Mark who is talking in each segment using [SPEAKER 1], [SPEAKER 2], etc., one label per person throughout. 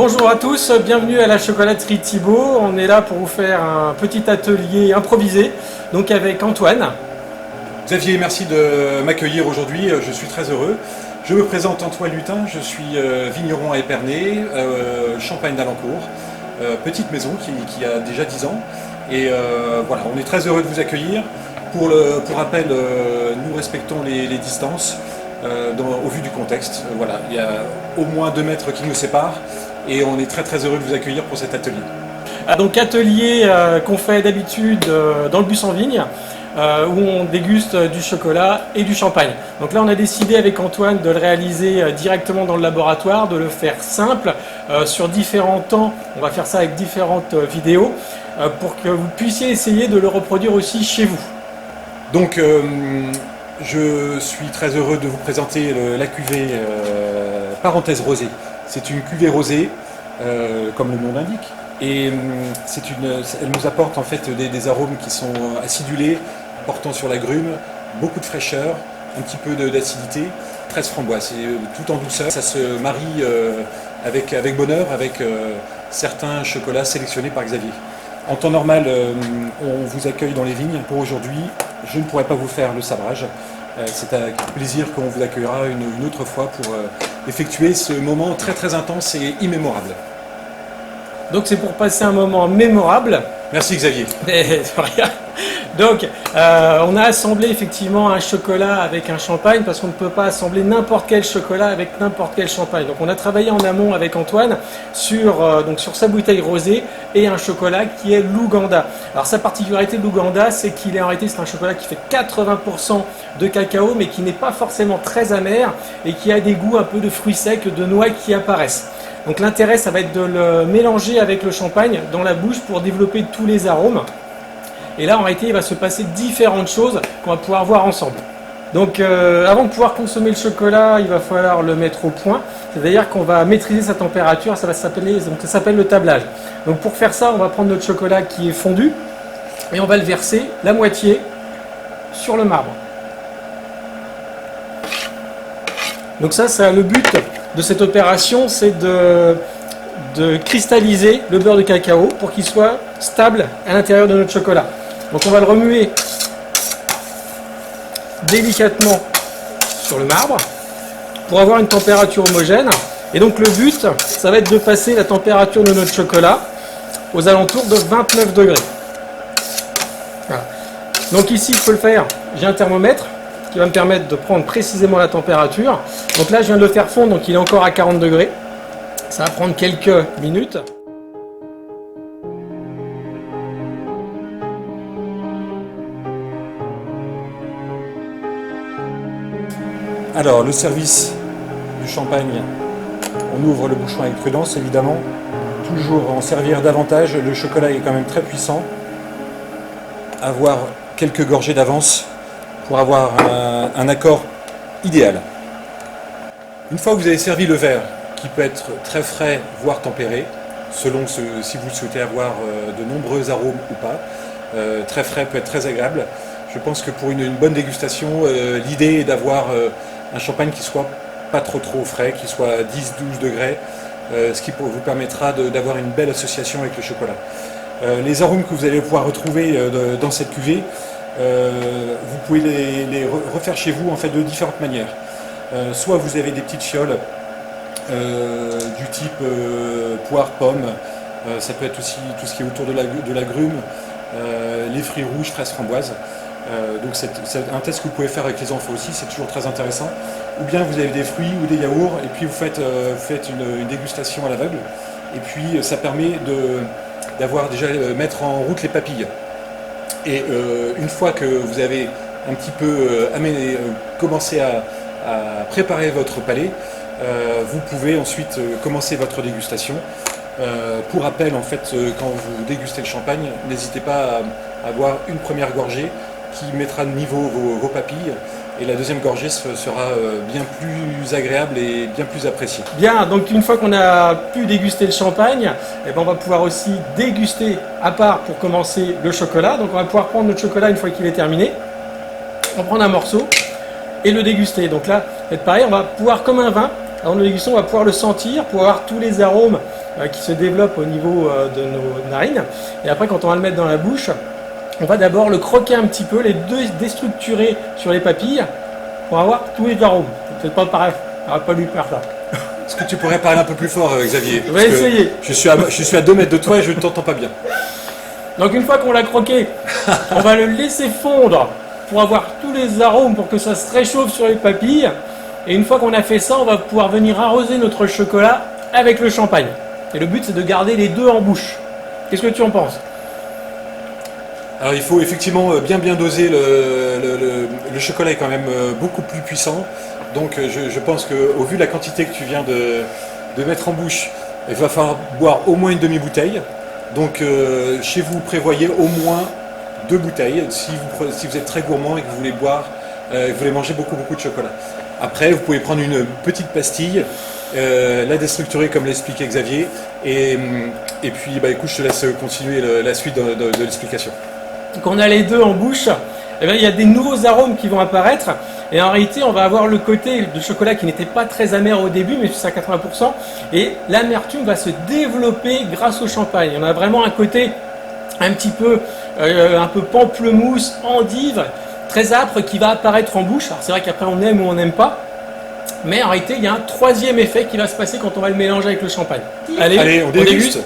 [SPEAKER 1] Bonjour à tous, bienvenue à la chocolaterie Thibault. On est là pour vous faire un petit atelier improvisé, donc avec Antoine.
[SPEAKER 2] Xavier, merci de m'accueillir aujourd'hui, je suis très heureux. Je me présente Antoine Lutin, je suis vigneron à Épernay, Champagne d'Alencourt, petite maison qui a déjà 10 ans. Et voilà, on est très heureux de vous accueillir. Pour rappel, nous respectons les distances au vu du contexte. Voilà, il y a au moins 2 mètres qui nous séparent et on est très heureux de vous accueillir pour cet atelier.
[SPEAKER 1] Donc atelier qu'on fait d'habitude dans le bus en vigne, où on déguste du chocolat et du champagne. Donc là on a décidé avec Antoine de le réaliser directement dans le laboratoire, de le faire simple, sur différents temps. On va faire ça avec différentes vidéos, pour que vous puissiez essayer de le reproduire aussi chez vous.
[SPEAKER 2] Donc je suis très heureux de vous présenter la cuvée parenthèse rosée. C'est une cuvée rosée, comme le nom l'indique. Et elle nous apporte en fait des arômes qui sont acidulés, portant sur l'agrume, beaucoup de fraîcheur, un petit peu d'acidité, 13 framboises, tout en douceur. Ça se marie avec bonheur avec certains chocolats sélectionnés par Xavier. En temps normal, on vous accueille dans les vignes. Pour aujourd'hui, je ne pourrai pas vous faire le sabrage. C'est avec plaisir qu'on vous accueillera une autre fois pour effectuer ce moment très intense et immémorable.
[SPEAKER 1] Donc c'est pour passer un moment mémorable.
[SPEAKER 2] Merci Xavier.
[SPEAKER 1] Donc on a assemblé effectivement un chocolat avec un champagne parce qu'on ne peut pas assembler n'importe quel chocolat avec n'importe quel champagne. Donc on a travaillé en amont avec Antoine sur sa bouteille rosée et un chocolat qui est l'Ouganda. Alors sa particularité de l'Ouganda, c'est qu'il est en réalité c'est un chocolat qui fait 80% de cacao mais qui n'est pas forcément très amer et qui a des goûts un peu de fruits secs, de noix qui apparaissent. Donc l'intérêt, ça va être de le mélanger avec le champagne dans la bouche pour développer tous les arômes. Et là, en réalité, il va se passer différentes choses qu'on va pouvoir voir ensemble. Donc avant de pouvoir consommer le chocolat, il va falloir le mettre au point. C'est-à-dire qu'on va maîtriser sa température, ça s'appelle le tablage. Donc pour faire ça, on va prendre notre chocolat qui est fondu et on va le verser la moitié sur le marbre. Donc ça le but de cette opération, c'est de cristalliser le beurre de cacao pour qu'il soit stable à l'intérieur de notre chocolat. Donc on va le remuer délicatement sur le marbre pour avoir une température homogène. Et donc le but, ça va être de passer la température de notre chocolat aux alentours de 29 degrés. Voilà. Donc ici, il faut le faire, j'ai un thermomètre qui va me permettre de prendre précisément la température. Donc là, je viens de le faire fondre, donc il est encore à 40 degrés. Ça va prendre quelques minutes.
[SPEAKER 2] Alors, le service du champagne, on ouvre le bouchon avec prudence, évidemment. Toujours en servir davantage, le chocolat est quand même très puissant. Avoir quelques gorgées d'avance pour avoir un accord idéal. Une fois que vous avez servi le verre, qui peut être très frais, voire tempéré, selon si vous souhaitez avoir de nombreux arômes ou pas, très frais peut être très agréable. Je pense que pour une bonne dégustation, l'idée est d'avoir un champagne qui soit pas trop frais, qui soit à 10-12 degrés, ce qui vous permettra d'avoir une belle association avec le chocolat. Les arômes que vous allez pouvoir retrouver dans cette cuvée, vous pouvez les refaire chez vous en fait de différentes manières. Soit vous avez des petites fioles du type poire, pomme, ça peut être aussi tout ce qui est autour de l'agrume, les fruits rouges, fraises, framboises. Donc c'est un test que vous pouvez faire avec les enfants aussi, c'est toujours très intéressant. Ou bien vous avez des fruits ou des yaourts et puis vous faites une dégustation à l'aveugle. Et puis ça permet d'avoir déjà mettre en route les papilles. Et une fois que vous avez un petit peu commencé à préparer votre palais, vous pouvez ensuite commencer votre dégustation. Pour rappel, en fait, quand vous dégustez le champagne, n'hésitez pas à boire une première gorgée qui mettra de niveau vos papilles. Et la deuxième gorgée sera bien plus agréable et bien plus appréciée.
[SPEAKER 1] Bien, donc une fois qu'on a pu déguster le champagne, on va pouvoir aussi déguster à part pour commencer le chocolat. Donc on va pouvoir prendre notre chocolat une fois qu'il est terminé, on prend un morceau et le déguster. Donc là, c'est pareil, on va pouvoir, comme un vin, avant de le déguster, on va pouvoir le sentir pour avoir tous les arômes qui se développe au niveau de nos narines. Et après, quand on va le mettre dans la bouche, on va d'abord le croquer un petit peu, les déstructurer sur les papilles pour avoir tous les arômes. C'est peut-être pas pareil, on va pas lui faire ça.
[SPEAKER 2] Est-ce que tu pourrais parler un peu plus fort, Xavier?
[SPEAKER 1] Je vais essayer.
[SPEAKER 2] Je suis à 2 mètres de toi et je ne t'entends pas bien.
[SPEAKER 1] Donc une fois qu'on l'a croqué, on va le laisser fondre pour avoir tous les arômes, pour que ça se réchauffe sur les papilles. Et une fois qu'on a fait ça, on va pouvoir venir arroser notre chocolat avec le champagne. Et le but, c'est de garder les deux en bouche. Qu'est-ce que tu en penses?
[SPEAKER 2] Alors il faut effectivement bien doser, le chocolat est quand même beaucoup plus puissant, donc je pense qu'au vu de la quantité que tu viens de mettre en bouche, il va falloir boire au moins une demi-bouteille, donc chez vous prévoyez au moins 2 bouteilles si vous êtes très gourmand et que vous voulez boire, vous voulez manger beaucoup de chocolat. Après vous pouvez prendre une petite pastille, la déstructurer comme l'expliquait Xavier, et puis écoute, je te laisse continuer la suite de l'explication.
[SPEAKER 1] Quand on a les deux en bouche, eh bien, il y a des nouveaux arômes qui vont apparaître. Et en réalité, on va avoir le côté de chocolat qui n'était pas très amer au début, mais c'est à 80%. Et l'amertume va se développer grâce au champagne. On a vraiment un côté un petit peu, pamplemousse, endive, très âpre qui va apparaître en bouche. Alors c'est vrai qu'après on aime ou on n'aime pas. Mais en réalité, il y a un troisième effet qui va se passer quand on va le mélanger avec le champagne.
[SPEAKER 2] Allez, on déguste.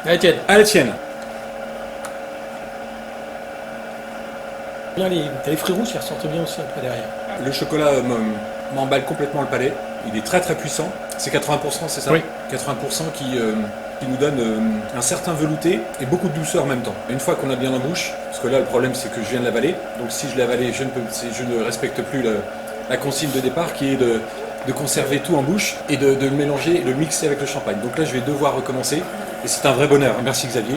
[SPEAKER 1] Allez, tienne.
[SPEAKER 2] À la tienne.
[SPEAKER 1] Bien, les fruits rouges, ils ressortent bien aussi après derrière.
[SPEAKER 2] Le chocolat m'emballe complètement le palais. Il est très puissant. C'est 80%, c'est ça?
[SPEAKER 1] Oui.
[SPEAKER 2] 80% qui nous donne un certain velouté et beaucoup de douceur en même temps. Une fois qu'on a bien en bouche, parce que là le problème c'est que je viens de l'avaler, donc si je l'ai avalé, je ne respecte plus la consigne de départ qui est de conserver tout en bouche et de le mélanger et de le mixer avec le champagne. Donc là je vais devoir recommencer et c'est un vrai bonheur. Merci Xavier.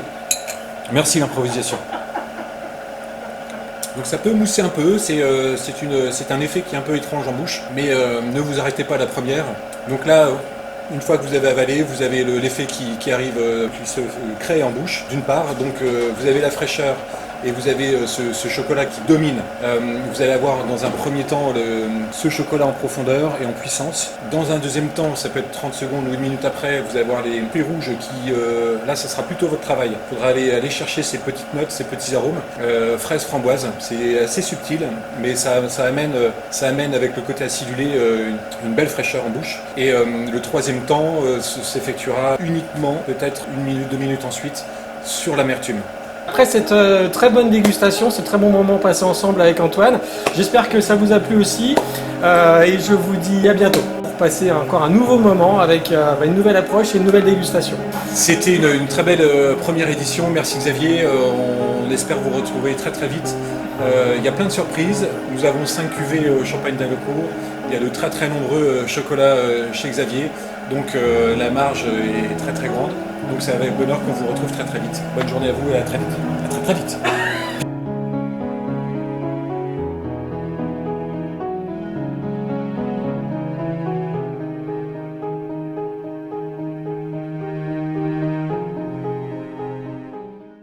[SPEAKER 2] Merci l'improvisation. Donc ça peut mousser un peu, c'est un effet qui est un peu étrange en bouche, mais ne vous arrêtez pas à la première. Donc là, une fois que vous avez avalé, vous avez l'effet qui arrive, qui se crée en bouche, d'une part. Donc vous avez la fraîcheur et vous avez ce chocolat qui domine. Vous allez avoir dans un premier temps ce chocolat en profondeur et en puissance. Dans un deuxième temps, ça peut être 30 secondes ou une minute après, vous allez avoir les fruits rouges qui, là, ça sera plutôt votre travail. Il faudra aller chercher ces petites notes, ces petits arômes. Fraises, framboises, c'est assez subtil, mais ça amène avec le côté acidulé une belle fraîcheur en bouche. Et le troisième temps s'effectuera uniquement, peut-être 1 minute, 2 minutes ensuite, sur l'amertume.
[SPEAKER 1] Après cette très bonne dégustation, ce très bon moment passé ensemble avec Antoine, j'espère que ça vous a plu aussi et je vous dis à bientôt pour passer encore un nouveau moment avec une nouvelle approche et une nouvelle dégustation.
[SPEAKER 2] C'était une très belle première édition, merci Xavier, on espère vous retrouver très vite. Il y a plein de surprises, nous avons 5 cuvées au Champagne d'Allecourt, il y a de très nombreux chocolats chez Xavier, donc la marge est très grande. Donc c'est avec bonheur qu'on vous retrouve très vite. Bonne journée à vous et à très vite. À très vite.